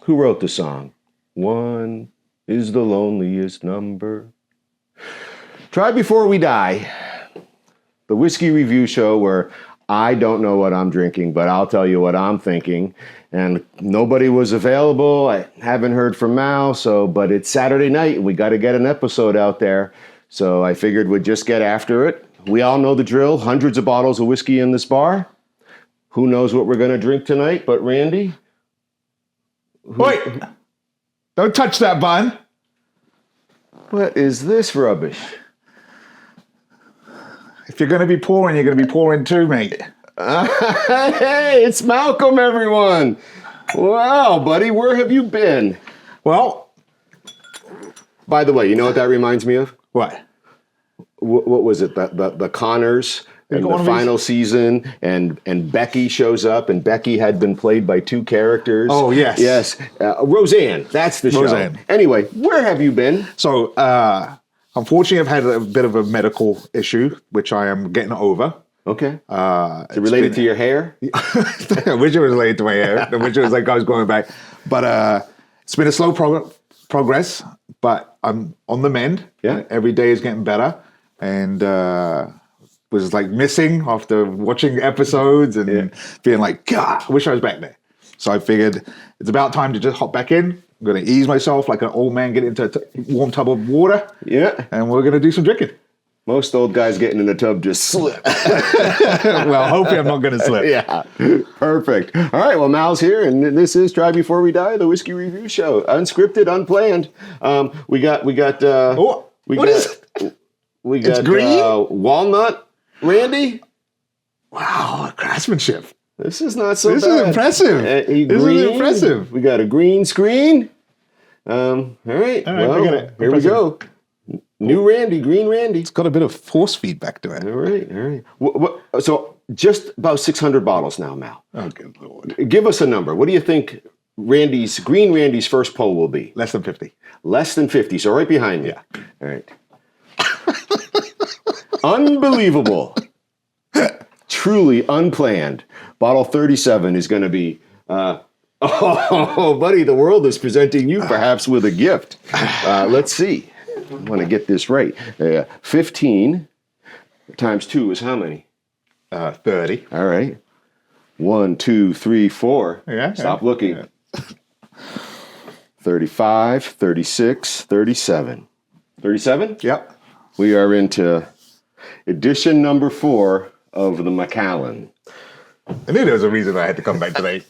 Who wrote the song? One is the loneliest number. Try Before We Die, the whiskey review show where I don't know what I'm drinking, but I'll tell you what I'm thinking. And nobody was available. I haven't heard from Mal, but it's Saturday night and we got to get an episode out there. So I figured we'd just get after it. We all know the drill. Hundreds of bottles of whiskey in this bar. Who knows what we're going to drink tonight? But Randy? Wait! Don't touch that bun. What is this rubbish? If you're going to be pouring, you're going to be pouring too, mate. Hey, it's Malcolm, everyone. Wow, buddy, where have you been? Well, by the way, you know what that reminds me of? what? What was it? The Connors and the final season, and Becky shows up, and Becky had been played by two characters. Oh, yes. Yes. Roseanne, that's the show. Roseanne. Anyway, where have you been? So, unfortunately, I've had a bit of a medical issue, which I am getting over. Okay. Is it related to your hair? I wish it was related to my hair. I wish it was like I was going back. But it's been a slow progress, but I'm on the mend. Yeah. Every day is getting better. And was like missing after watching episodes and being like, God, I wish I was back there. So I figured it's about time to just hop back in. I'm going to ease myself like an old man, get into a warm tub of water. Yeah. And we're going to do some drinking. Most old guys getting in the tub just slip. Well, hopefully I'm not going to slip. Yeah, perfect. All right, well, Mal's here, and this is Try Before We Die, the whiskey review show, unscripted, unplanned. We got. What is it? We got It's green? Walnut, Randy. Wow, craftsmanship. This is not so This bad. is impressive. This is impressive. We got a green screen. All right. Well, here we go. New Randy, green Randy. It's got a bit of force feedback to it. All right. So just about 600 bottles now, Mal. Oh, good Lord. Give us a number. What do you think green Randy's first pull will be? Less than 50. Less than 50, so right behind me. Yeah. All right. Unbelievable. Truly unplanned. Bottle 37 is going to be, oh, buddy, the world is presenting you perhaps with a gift. Let's see. I want to get this right. 15 times 2 is how many? 30. All right. 1, 2, 3, 4. Yeah. Stop looking. Yeah. 35, 36, 37. 37? Yep. We are into edition number 4 of the Macallan. I knew there was a reason I had to come back today.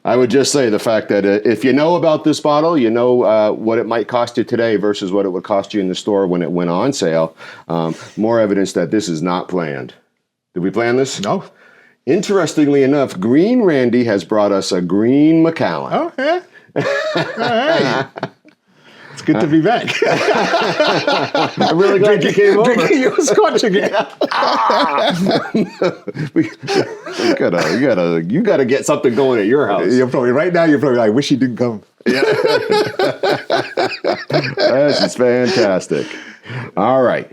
I would just say the fact that if you know about this bottle, you know what it might cost you today versus what it would cost you in the store when it went on sale. More evidence that this is not planned. Did we plan this? No. Interestingly enough, Green Randy has brought us a green Macallan. Oh, yeah. All right. It's good to be back. I'm really glad you came over. Drinking your scotch again. You gotta get something going at your house. You're probably right now. You're probably like, wish he didn't come. Yeah. This is fantastic. All right.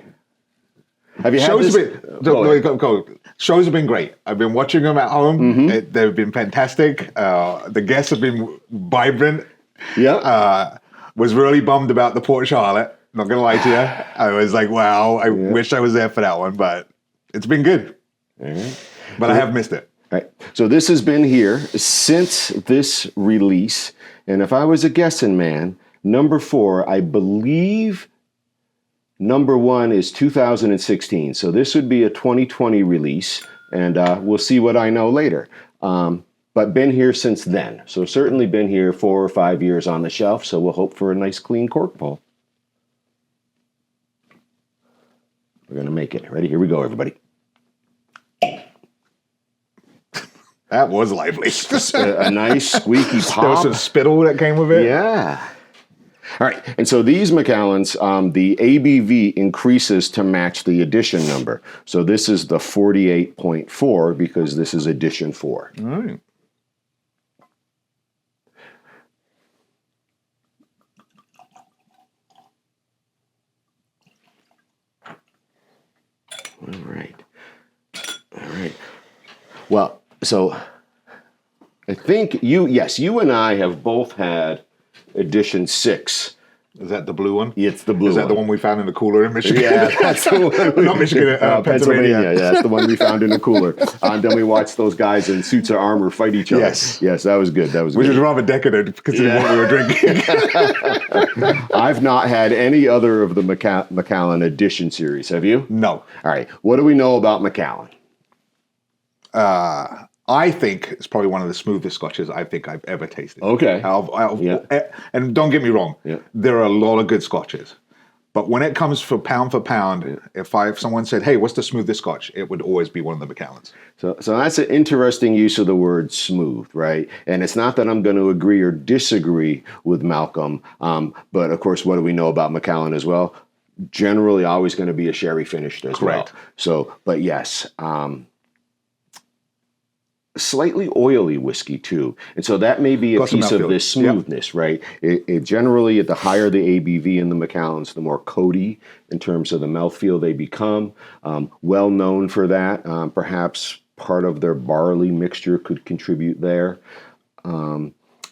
Have you had Shows this? Shows have been great. I've been watching them at home. Mm-hmm. They've been fantastic. The guests have been vibrant. Yeah. Was really bummed about the Port Charlotte. Not gonna lie to you. I was like, wow, I wish I was there for that one, but it's been good. Right. But I have missed it. Right. So this has been here since this release. And if I was a guessing man, number 4, I believe number 1 is 2016. So this would be a 2020 release. And we'll see what I know later. But been here since then. So certainly been here 4 or 5 years on the shelf. So we'll hope for a nice clean cork pull. We're going to make it. Ready? Here we go, everybody. That was lively. A nice squeaky pop. There was some spittle that came with it. Yeah. All right. And so these Macallans, the ABV increases to match the edition number. So this is the 48.4 because this is edition 4. All right. All right. All right. Well, So I think you and I have both had edition 6. Is that the blue one? It's the blue Is that one. the one we found in the cooler in Michigan? Yeah, that's the one. Not Michigan, Pennsylvania. Yeah, that's the one we found in the cooler. And then we watched those guys in suits of armor fight each other. Yes. Yes, that was good. That was Which good. was rather decadent considering what we were drinking. I've not had any other of the Macallan Edition series. Have you? No. All right. What do we know about Macallan? I think it's probably one of the smoothest scotches I think I've ever tasted. Okay. And don't get me wrong, Yeah. there are a lot of good scotches. But when it comes for pound, if someone said, hey, what's the smoothest scotch? It would always be one of the Macallans. So that's an interesting use of the word smooth, right? And it's not that I'm going to agree or disagree with Malcolm, but of course, what do we know about Macallan as well? Generally, always going to be a sherry finished as Correct. well. So, but yes, slightly oily whiskey too, and so that may be a Got some piece of mouthfeel. this smoothness, right? It generally, at the higher the ABV in the Macallans, the more coaty in terms of the mouthfeel they become. Well known for that. Perhaps part of their barley mixture could contribute there.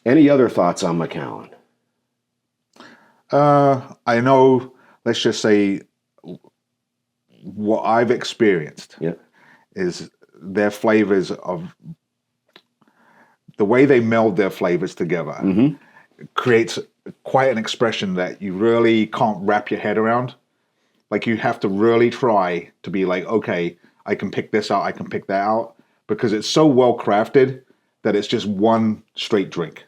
Any other thoughts on Macallan? I know, let's just say, what I've experienced Yeah. is their flavors of the way they meld their flavors together creates quite an expression that you really can't wrap your head around. Like you have to really try to be like, okay, I can pick this out, I can pick that out, because it's so well crafted that it's just one straight drink.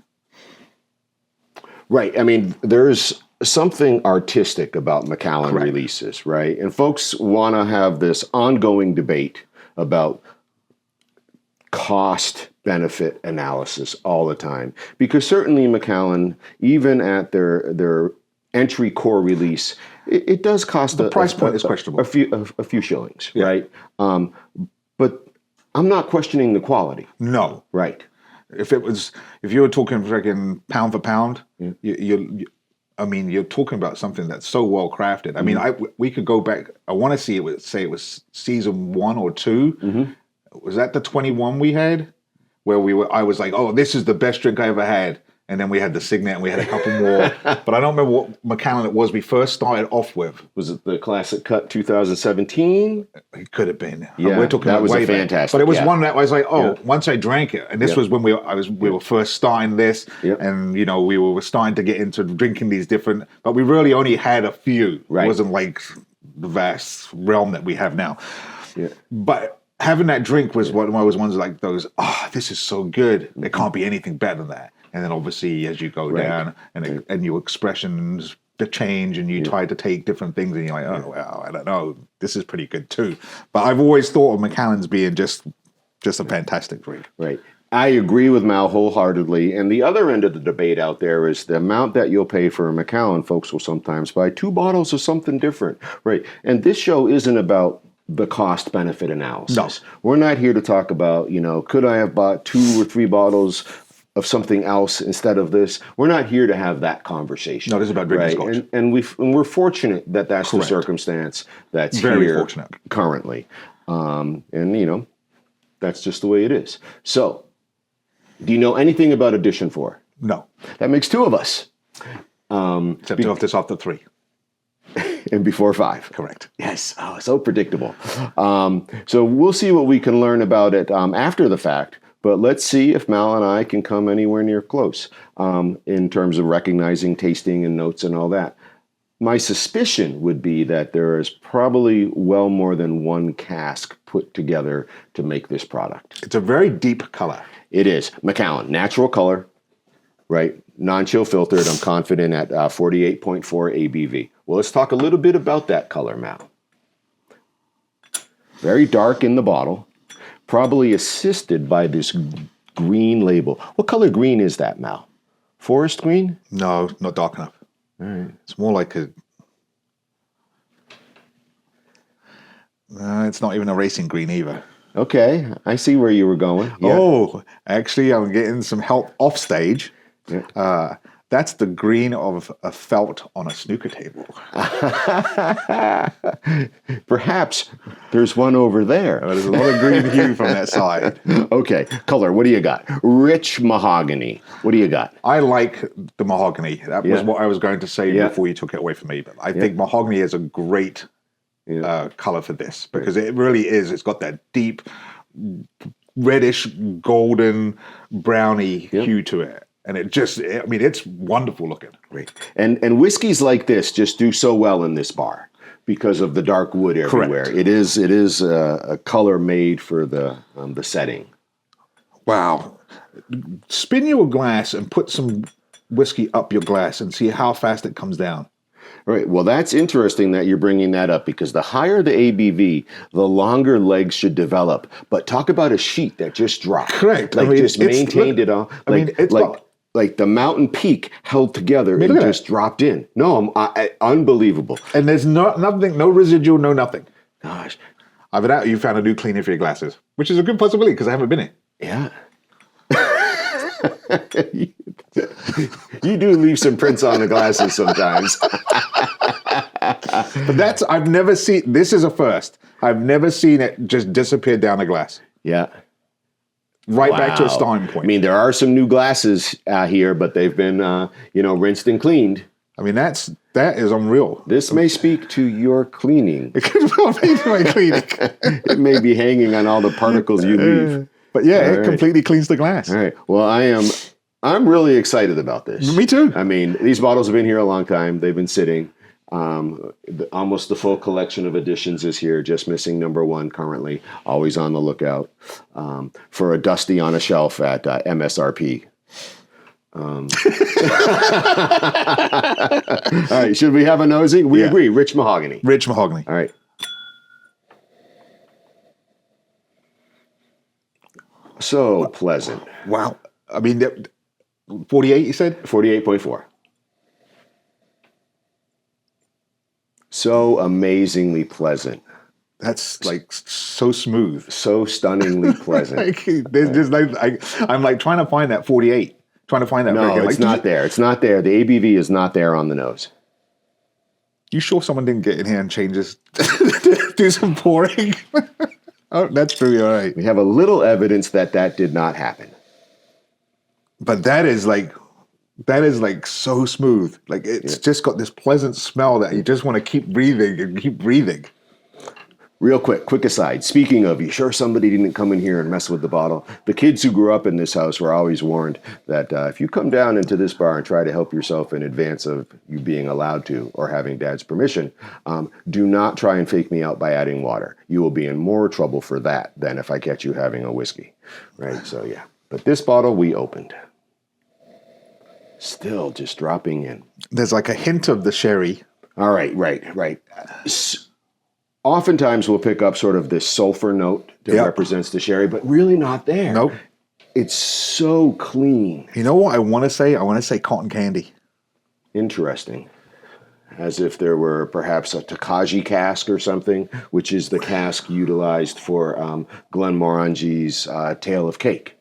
Right. I mean, there's something artistic about Macallan Correct. releases, right? And folks want to have this ongoing debate about cost benefit analysis all the time, because certainly Macallan, even at their entry core release, it does cost The price point is questionable. a few shillings, right? But I'm not questioning the quality, No. right? If you were talking freaking pound for pound, you're talking about something that's so well crafted. I mean, we could go back. I want to say it was season 1 or 2. Was that the 21 we had, where I was like, oh, this is the best drink I ever had, and then we had the Signet and we had a couple more. But I don't remember what Macallan it was we first started off with. Was it the Classic Cut 2017? It could have been. Yeah, We're talking that about was way a back. fantastic, But it was yeah. one that I was like, once I drank it, and this was when we were first starting this, and we were starting to get into drinking these different. But we really only had a few. Right. It wasn't like the vast realm that we have now. Yeah. But having that drink was one of those ones like those. Oh, this is so good. There can't be anything better than that. And then obviously as you go down and your expressions change and you try to take different things and you're like, oh, well, I don't know. This is pretty good too. But I've always thought of Macallan's being just a fantastic drink. Right. I agree with Mal wholeheartedly. And the other end of the debate out there is the amount that you'll pay for a Macallan. Folks will sometimes buy 2 bottles of something different. Right. And this show isn't about the cost benefit analysis. No. We're not here to talk about, could I have bought 2 or 3 bottles of something else instead of this? We're not here to have that conversation. No, this is about drinking scotch. And we're fortunate that that's Correct. the circumstance that's Very here fortunate. currently. And that's just the way it is. So, do you know anything about Edition 4? No. That makes 2 of us. Except off this after 3. And before 5. Correct. Yes. Oh, so predictable. So we'll see what we can learn about it after the fact. But let's see if Mal and I can come anywhere near close in terms of recognizing, tasting, and notes and all that. My suspicion would be that there is probably well more than 1 cask put together to make this product. It's a very deep color. It is. Macallan, natural color, right? Non-chill filtered, I'm confident at 48.4 ABV. Well, let's talk a little bit about that color, Mal. Very dark in the bottle, probably assisted by this green label. What color green is that, Mal? Forest green? No, not dark enough. All right. It's more like it's not even a racing green either. Okay, I see where you were going. Yeah. Oh, actually, I'm getting some help off stage. Yeah. That's the green of a felt on a snooker table. Perhaps there's one over there. There's a lot of green hue from that side. Okay, color. What do you got? Rich mahogany. What do you got? I like the mahogany. That was Yeah. what I was going to say Yeah. before you took it away from me. But I think mahogany is a great color for this because it really is. It's got that deep reddish, golden, browny hue to it. And it's wonderful looking. Great. And whiskeys like this just do so well in this bar because of the dark wood everywhere. Correct. It is a color made for the setting. Wow. Spin you a glass and put some whiskey up your glass and see how fast it comes down. All right. Well, that's interesting that you're bringing that up because the higher the ABV, the longer legs should develop. But talk about a sheet that just dropped. Correct. Like just maintained it all. Like the mountain peak held together and just dropped in. No, unbelievable. And there's nothing, no residual, no nothing. Gosh. Either that or you found a new cleaner for your glasses, which is a good possibility because I haven't been in. Yeah. You do leave some prints on the glasses sometimes. But I've never seen, this is a first. I've never seen it just disappear down a glass. Yeah. Right back to a starting point. I mean, there are some new glasses here, but they've been, rinsed and cleaned. I mean, that is unreal. This may speak to your cleaning. It could well be my cleaning. It may be hanging on all the particles you leave. But yeah, it completely cleans the glass. All right. Well, I'm really excited about this. Me too. I mean, these bottles have been here a long time. They've been sitting. Almost the full collection of editions is here, just missing number 1 currently. Always on the lookout for a dusty on a shelf at MSRP. All right, should we have a nosy? We agree, rich mahogany. Rich mahogany. All right. So pleasant. Wow. I mean, 48, you said? 48.4. So amazingly pleasant. That's like so smooth. So stunningly pleasant. There's just I'm like trying to find that 48. Trying to find that. No, it's not there. It's not there. The ABV is not there on the nose. You sure someone didn't get in here and change this? Do some pouring? Oh, that's pretty all right. We have a little evidence that did not happen. But that is like so smooth. Like it's just got this pleasant smell that you just want to keep breathing and keep breathing. Real quick aside. Speaking of, you sure somebody didn't come in here and mess with the bottle? The kids who grew up in this house were always warned that if you come down into this bar and try to help yourself in advance of you being allowed to or having dad's permission, do not try and fake me out by adding water. You will be in more trouble for that than if I catch you having a whiskey. Right? So yeah. But this bottle we opened. Still just dropping in. There's like a hint of the sherry. All right, right. Oftentimes we'll pick up sort of this sulfur note that represents the sherry, but really not there. Nope. It's so clean. You know what I want to say? I want to say cotton candy. Interesting. As if there were perhaps a Takaji cask or something, which is the cask utilized for Glenmorangie's Tale of Cake.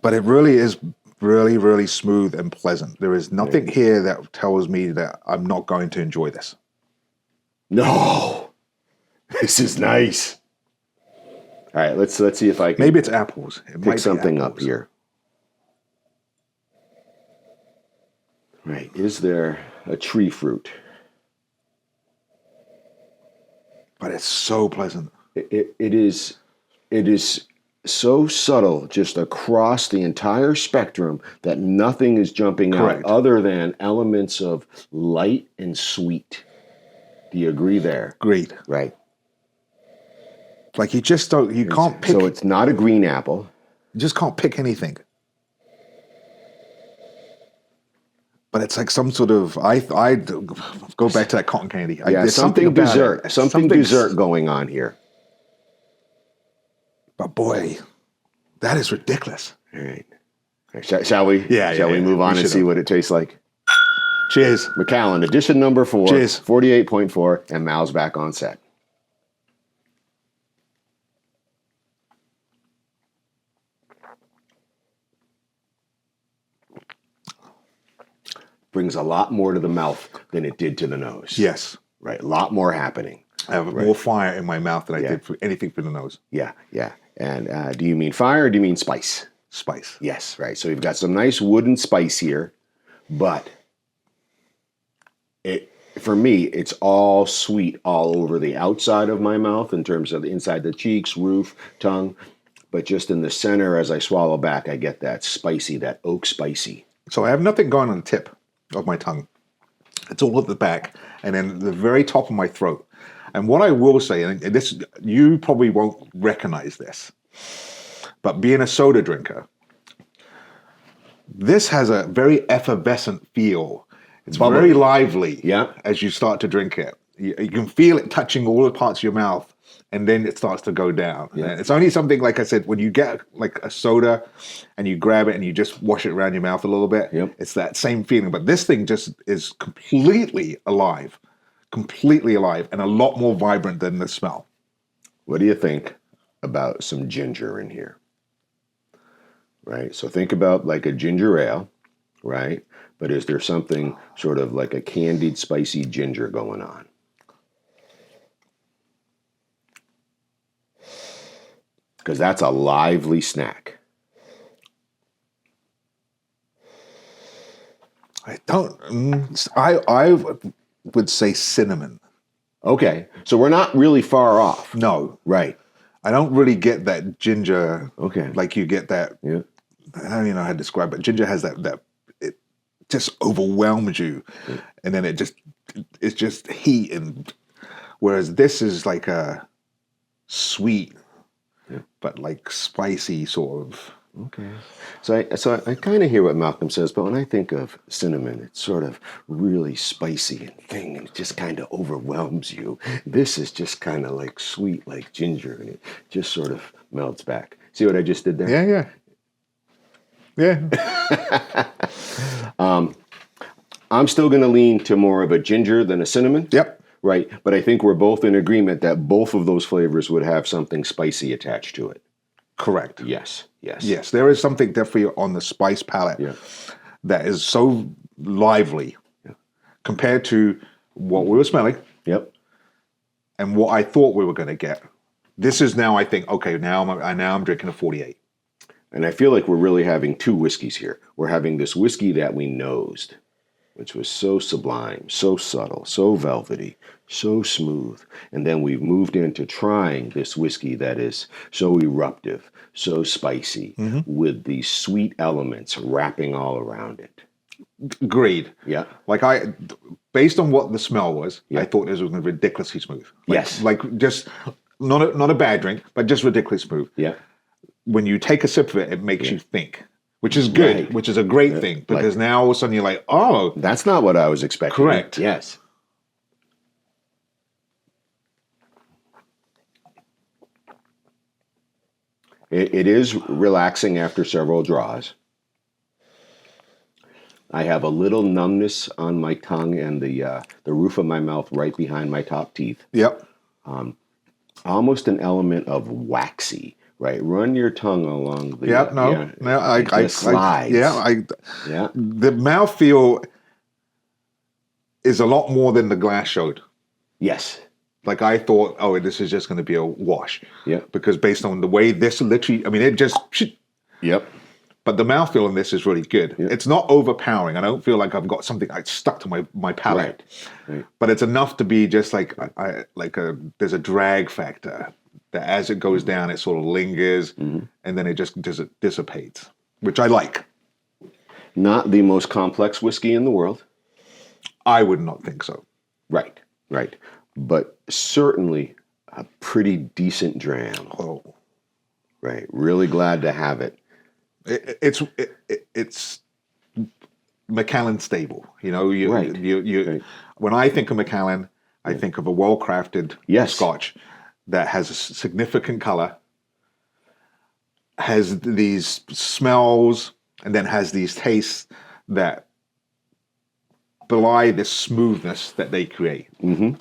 But it really is really, really smooth and pleasant. There is nothing here that tells me that I'm not going to enjoy this. No, this is nice. All right, let's see if I can. Maybe it's apples. It might pick be something apples. up here. Right, is there a tree fruit? But it's so pleasant. It is so subtle, just across the entire spectrum, that nothing is jumping Correct. out other than elements of light and sweet. Do you agree there? Great. Right. Like you just don't. You can't pick. So it's not a green apple. You just can't pick anything. But it's like some sort of. I go back to that cotton candy. Yeah, there's something about dessert. it. Something dessert going on here. But boy, that is ridiculous. All right. Shall we? Shall we move on and see what it tastes like? Cheers. Macallan Edition number 4. Cheers. 48.4, and Mal's back on set. brings a lot more to the mouth than it did to the nose. Yes. Right. A lot more happening. I have more fire in my mouth than I Yeah. did for anything for the nose. Yeah. Yeah. And do you mean fire or do you mean spice? Spice. Yes. Right. So you've got some nice wood and spice here, but for me, it's all sweet all over the outside of my mouth in terms of the inside the cheeks, roof, tongue. But just in the center, as I swallow back, I get that spicy, that oak spicy. So I have nothing going on the tip of my tongue. It's all at the back and then the very top of my throat. And what I will say, and this, you probably won't recognize this, but being a soda drinker, this has a very effervescent feel. It's Bubbly. very lively Yeah. as you start to drink it. You can feel it touching all the parts of your mouth, and then it starts to go down. Yeah. And it's only something, like I said, when you get like a soda and you grab it and you just wash it around your mouth a little bit, Yep. it's that same feeling. But this thing just is completely alive, and a lot more vibrant than the smell. What do you think about some ginger in here? Right. So think about like a ginger ale, right? But is there something sort of like a candied, spicy ginger going on? Because that's a lively snack. I would say cinnamon. Okay. So we're not really far off. No, Right. I don't really get that ginger. Okay. Like you get that. Yeah. I don't even know how to describe it. Ginger has that it just overwhelms you, and then it's just heat. And whereas this is like a sweet, but like spicy sort of. Okay. So I kind of hear what Malcolm says, but when I think of cinnamon, it's sort of really spicy and thing, and it just kind of overwhelms you. This is just kind of like sweet, like ginger, and it just sort of melts back. See what I just did there? Yeah, yeah, yeah. I'm still going to lean to more of a ginger than a cinnamon. Yep. Right. But I think we're both in agreement that both of those flavors would have something spicy attached to it. Correct. Yes. Yes. Yes, there is something definitely on the spice palette Yeah. that is so lively compared to what we were smelling Yep. and what I thought we were going to get. This is now, I think, okay, now I'm drinking a 48. And I feel like we're really having two whiskeys here. We're having this whiskey that we nosed, which was so sublime, so subtle, so velvety, so smooth. And then we've moved into trying this whiskey that is so eruptive, so spicy, with these sweet elements wrapping all around it. Agreed. Yeah. Like based on what the smell was, I thought this was ridiculously smooth. Like, Yes. Like just not a bad drink, but just ridiculously smooth. Yeah. When you take a sip of it, it makes you think, which is good, Right. which is a great thing because now all of a sudden you're like, oh, That's not what I was expecting. Correct. Yes. It is relaxing after several draws. I have a little numbness on my tongue and the roof of my mouth right behind my top teeth. yep. Almost an element of waxy, right? Run your tongue along the... Yep, no, it just slides. Yeah. The mouthfeel is a lot more than the glass showed. Yes. Like I thought, oh, this is just going to be a wash. Yeah. Because based on the way this literally, I mean, it just, Yep. but the mouthfeel in this is really good. Yeah. It's not overpowering. I don't feel like I've got something stuck to my palate. Right. But it's enough to be just like, there's a drag factor that as it goes down, it sort of lingers and then it just dissipates, which I like. Not the most complex whiskey in the world. I would not think so. Right. But certainly a pretty decent dram. Oh. Right. Really glad to have it. It's Macallan stable. You know, Right. Right. When I think of Macallan, I think of a well-crafted Yes. Scotch that has a significant color, has these smells, and then has these tastes that belie this smoothness that they create. Mm-hmm.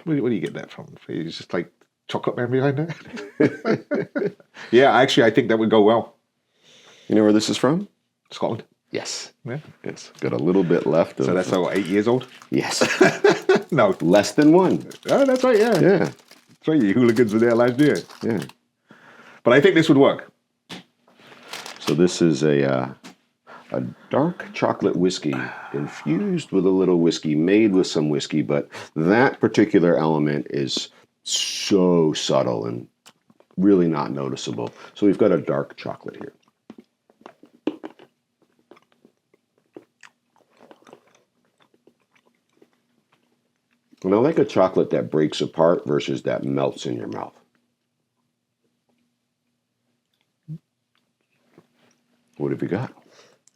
Where do you get that from? It's just like chocolate man behind that? Yeah, actually, I think that would go well. You know where this is from? Scotland. Yes. Yeah. Yes. Got a little bit left. So that's what, 8 years old? Yes. No. Less than one. Oh, that's right, yeah. Yeah. That's right, you hooligans were there last year. Yeah. But I think this would work. So this is a dark chocolate whiskey infused with a little whiskey, made with some whiskey, but that particular element is so subtle and really not noticeable. So we've got a dark chocolate here. And I like a chocolate that breaks apart versus that melts in your mouth. What have you got?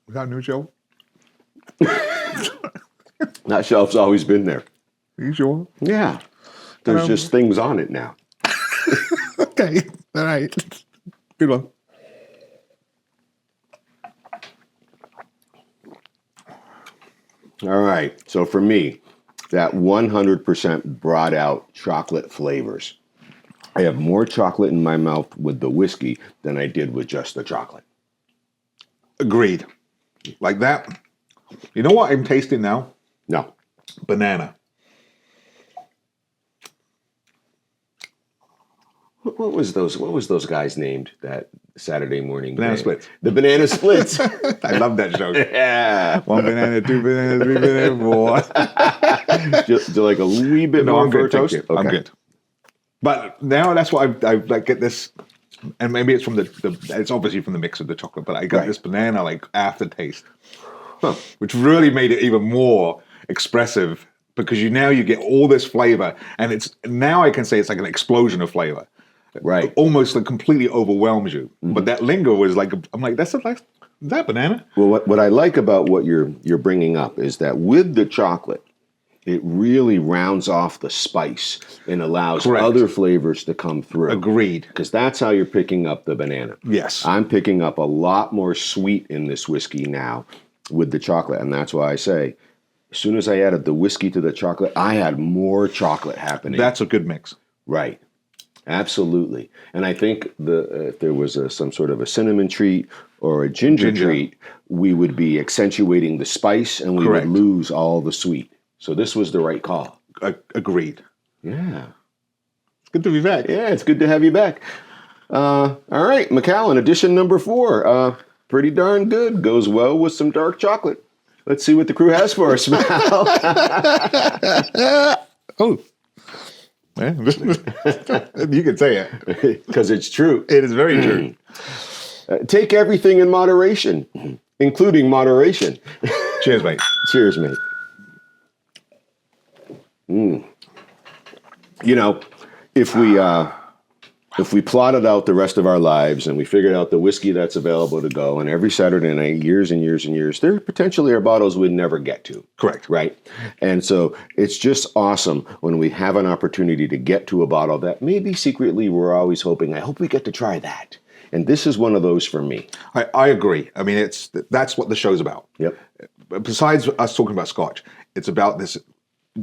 Was that a new show? That shelf's always been there. Are you sure? Yeah. There's just things on it now. Okay. All right. Good one. All right. So for me, that 100% brought out chocolate flavors. I have more chocolate in my mouth with the whiskey than I did with just the chocolate. Agreed. Like that. You know what I'm tasting now? No. Banana. What was those guys named that Saturday morning? Banana game? Splits. The Banana Splits. I love that show. Yeah. 1 banana, 2 bananas, 3 bananas, 4. Do like a wee bit more I'm good. toast? Thank you. I'm good. But now that's what I like get this, and maybe it's from the it's obviously from the mix of the chocolate, but I got this banana like aftertaste, which really made it even more expressive because you get all this flavor, and it's now I can say it's like an explosion of flavor. Right. Almost like completely overwhelms you. Mm-hmm. But that linger was like, I'm like, is that banana? Well, what I like about what you're bringing up is that with the chocolate, it really rounds off the spice and allows other flavors to come through. Agreed. Because that's how you're picking up the banana. Yes. I'm picking up a lot more sweet in this whiskey now with the chocolate. And that's why I say, as soon as I added the whiskey to the chocolate, I had more chocolate happening. That's a good mix. Right. Absolutely. And I think if there was some sort of a cinnamon treat or a ginger treat, we would be accentuating the spice and we would lose all the sweet. So this was the right call. Agreed. Yeah. It's good to be back. Yeah, it's good to have you back. All right, Macallan Edition number 4. Pretty darn good. Goes well with some dark chocolate. Let's see what the crew has for us, Mal. Oh. Yeah. You can say it. Because it's true. It is very true. Take everything in moderation, including moderation. Cheers, mate. Cheers, mate. You know, if we plotted out the rest of our lives and we figured out the whiskey that's available to go, and every Saturday night, years and years and years, there potentially are bottles we'd never get to. Correct. Right? And so it's just awesome when we have an opportunity to get to a bottle that maybe secretly we're always hoping, I hope we get to try that. And this is one of those for me. I agree. I mean, that's what the show's about. Yep. Besides us talking about Scotch, it's about this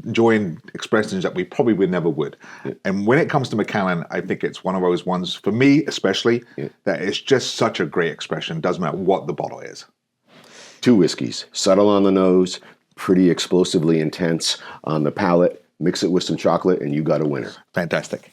enjoying expressions that we probably never would. Yeah. And when it comes to Macallan, I think it's one of those ones, for me especially, that it's just such a great expression. Doesn't matter what the bottle is. 2 whiskeys, subtle on the nose, pretty explosively intense on the palate. Mix it with some chocolate and you got a winner. Fantastic.